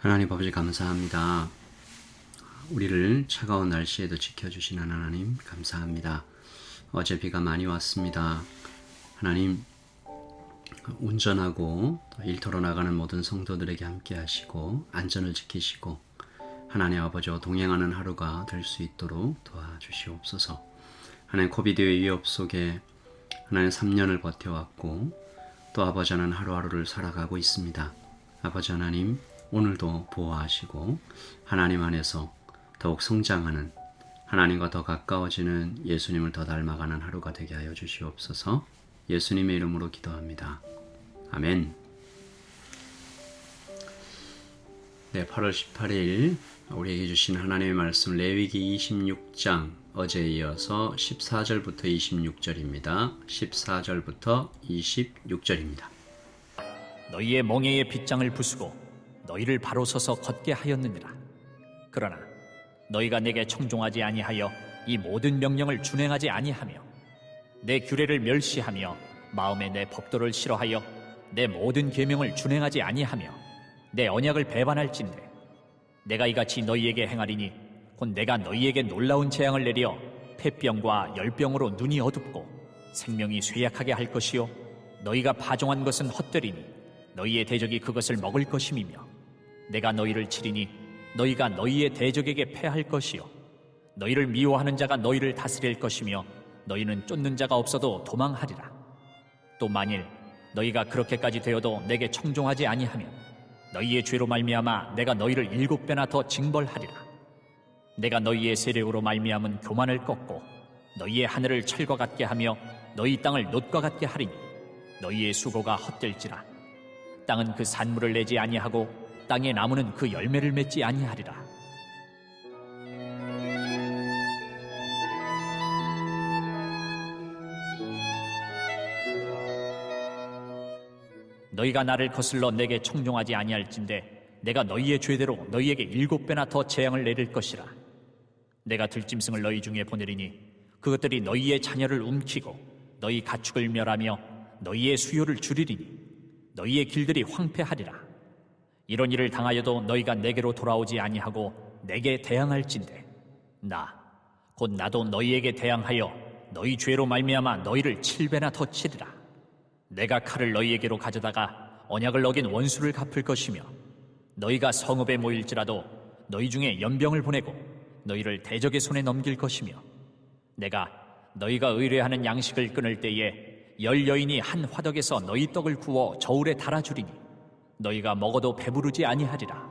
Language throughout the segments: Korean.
하나님 아버지 감사합니다. 우리를 차가운 날씨에도 지켜주시는 하나님 감사합니다. 어제 비가 많이 왔습니다. 하나님 운전하고 일터로 나가는 모든 성도들에게 함께 하시고 안전을 지키시고 하나님 아버지와 동행하는 하루가 될 수 있도록 도와주시옵소서. 하나님 코비드의 위협 속에 하나님 3년을 버텨왔고 또 아버지는 하루하루를 살아가고 있습니다. 아버지 하나님 오늘도 보호하시고 하나님 안에서 더욱 성장하는 하나님과 더 가까워지는 예수님을 더 닮아가는 하루가 되게 하여 주시옵소서. 예수님의 이름으로 기도합니다. 아멘. 네, 8월 18일 우리에게 주신 하나님의 말씀 레위기 26장 어제에 이어서 14절부터 26절입니다. 14절부터 26절입니다. 너희의 멍에의 빗장을 부수고 너희를 바로 서서 걷게 하였느니라. 그러나 너희가 내게 청종하지 아니하여 이 모든 명령을 준행하지 아니하며 내 규례를 멸시하며 마음에 내 법도를 싫어하여 내 모든 계명을 준행하지 아니하며 내 언약을 배반할진대 내가 이같이 너희에게 행하리니 곧 내가 너희에게 놀라운 재앙을 내려 폐병과 열병으로 눈이 어둡고 생명이 쇠약하게 할 것이요 너희가 파종한 것은 헛되리니 너희의 대적이 그것을 먹을 것임이며 내가 너희를 치리니 너희가 너희의 대적에게 패할 것이요 너희를 미워하는 자가 너희를 다스릴 것이며 너희는 쫓는 자가 없어도 도망하리라. 또 만일 너희가 그렇게까지 되어도 내게 청종하지 아니하면 너희의 죄로 말미암아 내가 너희를 7배나 더 징벌하리라. 내가 너희의 세력으로 말미암은 교만을 꺾고 너희의 하늘을 철과 같게 하며 너희 땅을 놋과 같게 하리니 너희의 수고가 헛될지라. 땅은 그 산물을 내지 아니하고 땅의 나무는 그 열매를 맺지 아니하리라. 너희가 나를 거슬러 내게 청종하지 아니할진대 내가 너희의 죄대로 너희에게 7배나 더 재앙을 내릴 것이라. 내가 들짐승을 너희 중에 보내리니 그것들이 너희의 자녀를 움키고 너희 가축을 멸하며 너희의 수요를 줄이리니 너희의 길들이 황폐하리라. 이런 일을 당하여도 너희가 내게로 돌아오지 아니하고 내게 대항할진대 나 곧 나도 너희에게 대항하여 너희 죄로 말미암아 너희를 7배나 더 치리라. 내가 칼을 너희에게로 가져다가 언약을 어긴 원수를 갚을 것이며 너희가 성읍에 모일지라도 너희 중에 연병을 보내고 너희를 대적의 손에 넘길 것이며 내가 너희가 의뢰하는 양식을 끊을 때에 10여인이 한 화덕에서 너희 떡을 구워 저울에 달아주리니 너희가 먹어도 배부르지 아니하리라.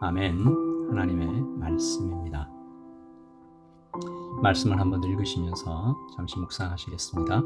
아멘. 하나님의 말씀입니다. 말씀을 한번 읽으시면서 잠시 묵상하시겠습니다.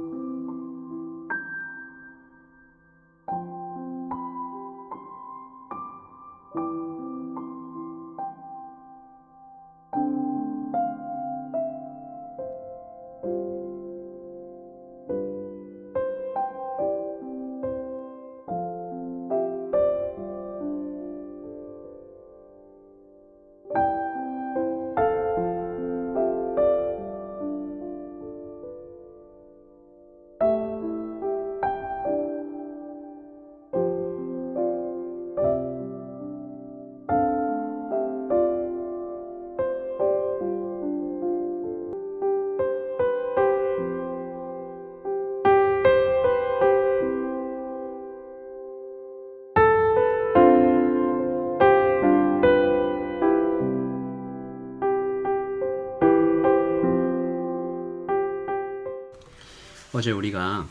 어제 우리가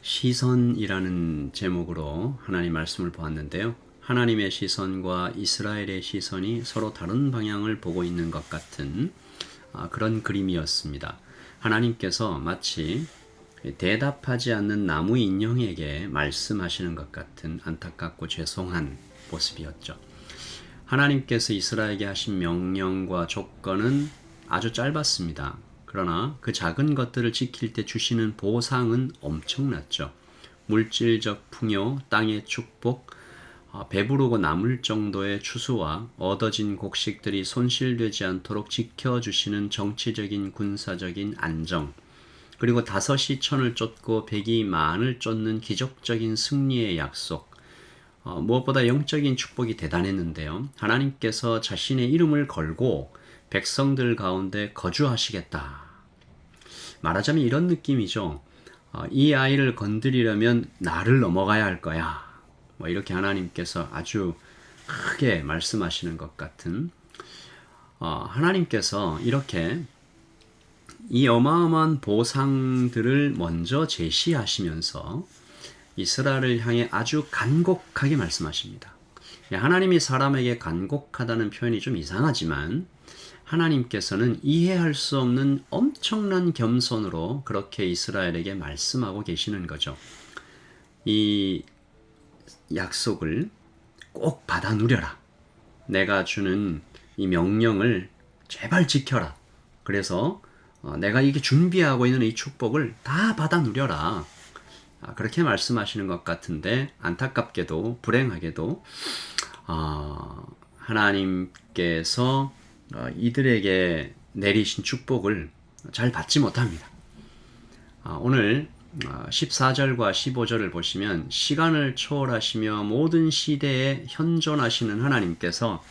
시선이라는 제목으로 하나님 말씀을 보았는데요. 하나님의 시선과 이스라엘의 시선이 서로 다른 방향을 보고 있는 것 같은 그런 그림이었습니다. 하나님께서 마치 대답하지 않는 나무 인형에게 말씀하시는 것 같은 안타깝고 죄송한 모습이었죠. 하나님께서 이스라엘에게 하신 명령과 조건은 아주 짧았습니다. 그러나 그 작은 것들을 지킬 때 주시는 보상은 엄청났죠. 물질적 풍요, 땅의 축복, 배부르고 남을 정도의 추수와 얻어진 곡식들이 손실되지 않도록 지켜주시는 정치적인 군사적인 안정, 그리고 5이 1,000을 쫓고 100이 10,000을 쫓는 기적적인 승리의 약속, 무엇보다 영적인 축복이 대단했는데요. 하나님께서 자신의 이름을 걸고 백성들 가운데 거주하시겠다. 말하자면 이런 느낌이죠. 이 아이를 건드리려면 나를 넘어가야 할 거야. 뭐 이렇게 하나님께서 아주 크게 말씀하시는 것 같은, 하나님께서 이렇게 이 어마어마한 보상들을 먼저 제시하시면서 이스라엘을 향해 아주 간곡하게 말씀하십니다. 하나님이 사람에게 간곡하다는 표현이 좀 이상하지만 하나님께서는 이해할 수 없는 엄청난 겸손으로 그렇게 이스라엘에게 말씀하고 계시는 거죠. 이 약속을 꼭 받아 누려라. 내가 주는 이 명령을 제발 지켜라. 그래서 내가 이게 준비하고 있는 이 축복을 다 받아 누려라. 그렇게 말씀하시는 것 같은데 안타깝게도 불행하게도 하나님께서 이들에게 내리신 축복을 잘 받지 못합니다. 오늘 14절과 15절을 보시면 시간을 초월하시며 모든 시대에 현존하시는 하나님께서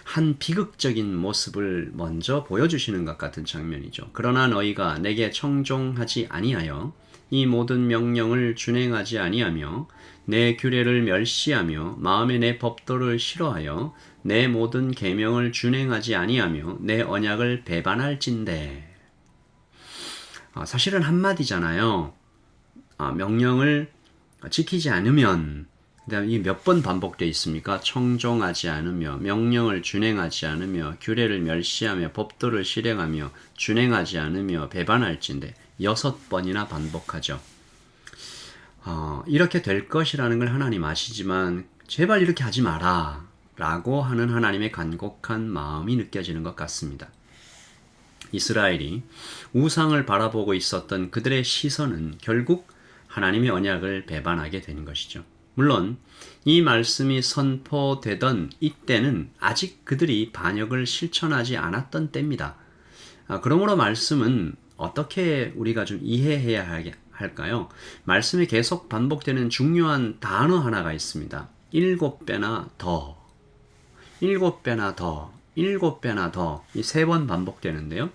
한 비극적인 모습을 먼저 보여주시는 것 같은 장면이죠. 그러나 너희가 내게 청종하지 아니하여 이 모든 명령을 준행하지 아니하며 내 규례를 멸시하며 마음에 내 법도를 싫어하여 내 모든 계명을 준행하지 아니하며 내 언약을 배반할진대. 사실은 한마디잖아요. 명령을 지키지 않으면, 이 몇 번 반복되어 있습니까? 청종하지 않으며, 명령을 준행하지 않으며, 규례를 멸시하며, 법도를 실행하며, 준행하지 않으며, 배반할진대. 6번이나 반복하죠. 이렇게 될 것이라는 걸 하나님 아시지만 제발 이렇게 하지 마라 라고 하는 하나님의 간곡한 마음이 느껴지는 것 같습니다. 이스라엘이 우상을 바라보고 있었던 그들의 시선은 결국 하나님의 언약을 배반하게 되는 것이죠. 물론 이 말씀이 선포되던 이때는 아직 그들이 반역을 실천하지 않았던 때입니다. 그러므로 말씀은 어떻게 우리가 좀 이해해야 할까요? 말씀이 계속 반복되는 중요한 단어 하나가 있습니다. 7배나 더, 7배나 더, 7배나 더, 이 3번 반복되는데요.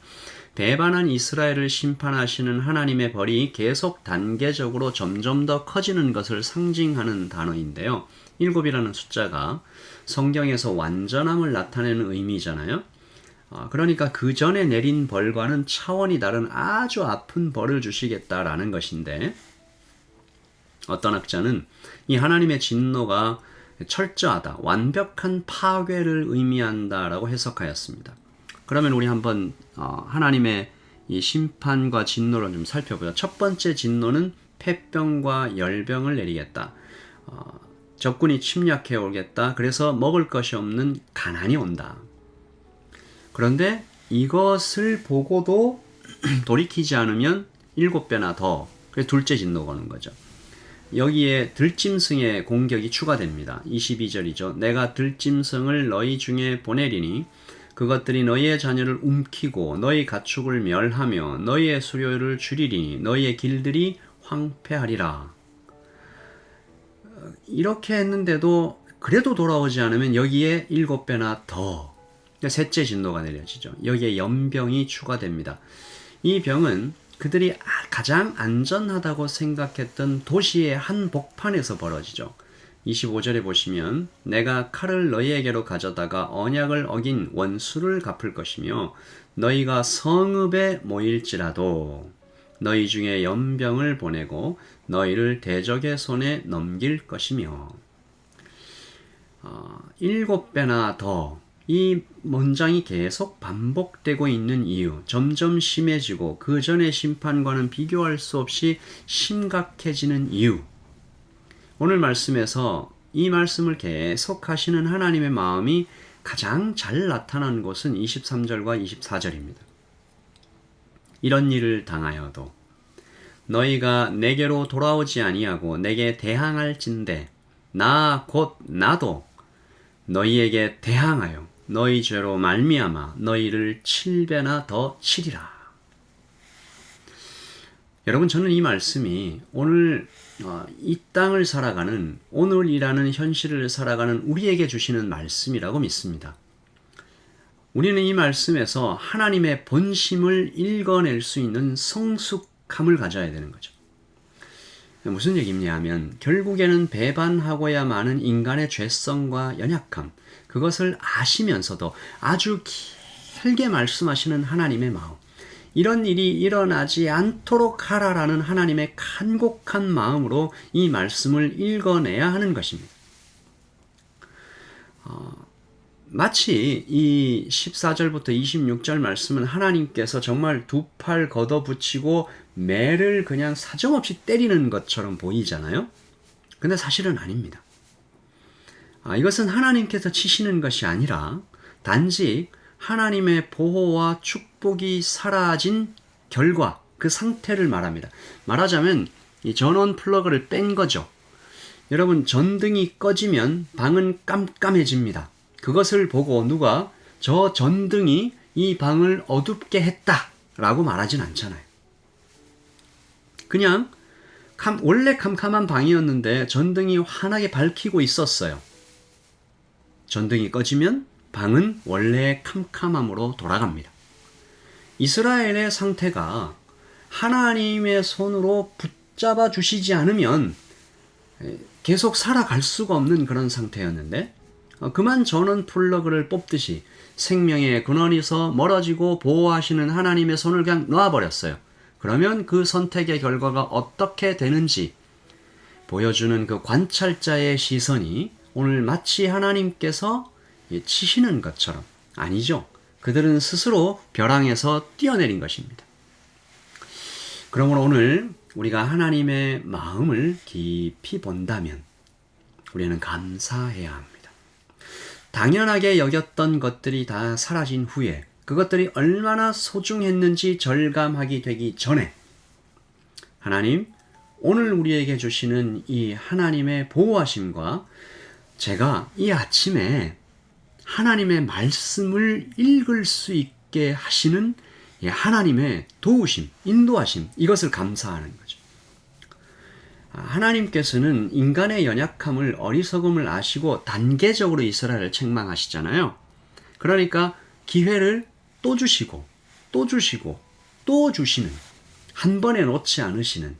배반한 이스라엘을 심판하시는 하나님의 벌이 계속 단계적으로 점점 더 커지는 것을 상징하는 단어인데요. 7이라는 숫자가 성경에서 완전함을 나타내는 의미잖아요. 그러니까 그 전에 내린 벌과는 차원이 다른 아주 아픈 벌을 주시겠다라는 것인데, 어떤 학자는 이 하나님의 진노가 철저하다, 완벽한 파괴를 의미한다라고 해석하였습니다. 그러면 우리 한번 하나님의 이 심판과 진노를 좀 살펴보자. 첫 번째 진노는 폐병과 열병을 내리겠다. 적군이 침략해 오겠다. 그래서 먹을 것이 없는 가난이 온다. 그런데 이것을 보고도 돌이키지 않으면 7배나 더, 그래서 둘째 진노가 오는 거죠. 여기에 들짐승의 공격이 추가됩니다. 22절이죠. 내가 들짐승을 너희 중에 보내리니 그것들이 너희의 자녀를 움키고 너희 가축을 멸하며 너희의 수요를 줄이리니 너희의 길들이 황폐하리라. 이렇게 했는데도 그래도 돌아오지 않으면 여기에 7배나 더, 셋째 진노가 내려지죠. 여기에 연병이 추가됩니다. 이 병은 그들이 가장 안전하다고 생각했던 도시의 한 복판에서 벌어지죠. 25절에 보시면 내가 칼을 너희에게로 가져다가 언약을 어긴 원수를 갚을 것이며 너희가 성읍에 모일지라도 너희 중에 연병을 보내고 너희를 대적의 손에 넘길 것이며. 7배나 더, 이 문장이 계속 반복되고 있는 이유, 점점 심해지고 그 전의 심판과는 비교할 수 없이 심각해지는 이유, 오늘 말씀에서 이 말씀을 계속 하시는 하나님의 마음이 가장 잘 나타난 곳은 23절과 24절입니다. 이런 일을 당하여도 너희가 내게로 돌아오지 아니하고 내게 대항할진대 나 곧 나도 너희에게 대항하여 너희 죄로 말미암아 너희를 7배나 더 치리라. 여러분, 저는 이 말씀이 오늘 이 땅을 살아가는, 오늘이라는 현실을 살아가는 우리에게 주시는 말씀이라고 믿습니다. 우리는 이 말씀에서 하나님의 본심을 읽어낼 수 있는 성숙함을 가져야 되는 거죠. 무슨 얘기냐 하면 결국에는 배반하고야 마는 인간의 죄성과 연약함, 그것을 아시면서도 아주 길게 말씀하시는 하나님의 마음, 이런 일이 일어나지 않도록 하라라는 하나님의 간곡한 마음으로 이 말씀을 읽어내야 하는 것입니다. 마치 이 14절부터 26절 말씀은 하나님께서 정말 두 팔 걷어붙이고 매를 그냥 사정없이 때리는 것처럼 보이잖아요. 근데 사실은 아닙니다. 이것은 하나님께서 치시는 것이 아니라 단지 하나님의 보호와 축복이 사라진 결과, 그 상태를 말합니다. 말하자면 이 전원 플러그를 뺀 거죠. 여러분, 전등이 꺼지면 방은 깜깜해집니다. 그것을 보고 누가 저 전등이 이 방을 어둡게 했다라고 말하진 않잖아요. 그냥 원래 캄캄한 방이었는데 전등이 환하게 밝히고 있었어요. 전등이 꺼지면 방은 원래의 캄캄함으로 돌아갑니다. 이스라엘의 상태가 하나님의 손으로 붙잡아 주시지 않으면 계속 살아갈 수가 없는 그런 상태였는데, 그만 전원 플러그를 뽑듯이 생명의 근원에서 멀어지고 보호하시는 하나님의 손을 그냥 놔버렸어요. 그러면 그 선택의 결과가 어떻게 되는지 보여주는 그 관찰자의 시선이 오늘 마치 하나님께서 치시는 것처럼, 아니죠. 그들은 스스로 벼랑에서 뛰어내린 것입니다. 그러므로 오늘 우리가 하나님의 마음을 깊이 본다면 우리는 감사해야 합니다. 당연하게 여겼던 것들이 다 사라진 후에 그것들이 얼마나 소중했는지 절감하기 되기 전에 하나님, 오늘 우리에게 주시는 이 하나님의 보호하심과 제가 이 아침에 하나님의 말씀을 읽을 수 있게 하시는 하나님의 도우심, 인도하심, 이것을 감사하는 거죠. 하나님께서는 인간의 연약함을, 어리석음을 아시고 단계적으로 이스라엘을 책망하시잖아요. 그러니까 기회를 또 주시고 또 주시고 또 주시는, 한 번에 놓지 않으시는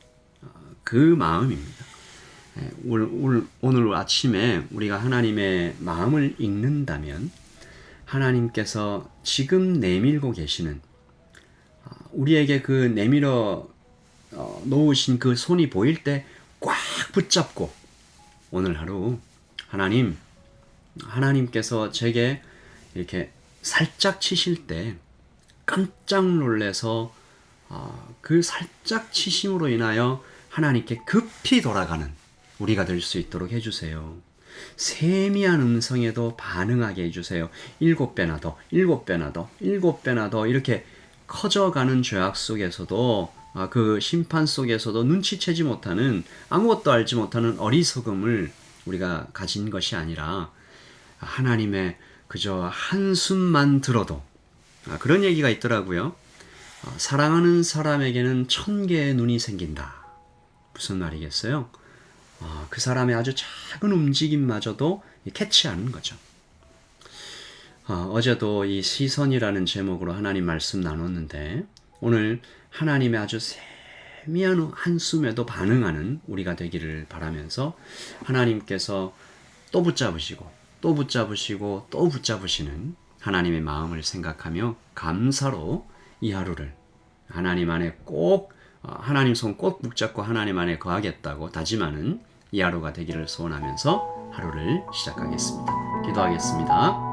그 마음입니다. 오늘 아침에 우리가 하나님의 마음을 읽는다면 하나님께서 지금 내밀고 계시는, 우리에게 그 내밀어 놓으신 그 손이 보일 때 꽉 붙잡고 오늘 하루 하나님께서 제게 이렇게 살짝 치실 때 깜짝 놀라서 그 살짝 치심으로 인하여 하나님께 급히 돌아가는 우리가 될 수 있도록 해주세요. 세미한 음성에도 반응하게 해주세요. 7배나 더, 7배나 더, 7배나 더 이렇게 커져가는 죄악 속에서도, 그 심판 속에서도 눈치채지 못하는, 아무것도 알지 못하는 어리석음을 우리가 가진 것이 아니라 하나님의 그저 한숨만 들어도, 그런 얘기가 있더라고요. 사랑하는 사람에게는 1000개의 눈이 생긴다. 무슨 말이겠어요? 그 사람의 아주 작은 움직임마저도 캐치하는 거죠. 어제도 이 시선이라는 제목으로 하나님 말씀 나눴는데, 오늘 하나님의 아주 세미한 한숨에도 반응하는 우리가 되기를 바라면서, 하나님께서 또 붙잡으시고 또 붙잡으시고 또 붙잡으시는 하나님의 마음을 생각하며 감사로 이 하루를 하나님 안에 하나님 손 꼭 붙잡고 하나님 안에 거하겠다고 다짐하는 이 하루가 되기를 소원하면서 하루를 시작하겠습니다. 기도하겠습니다.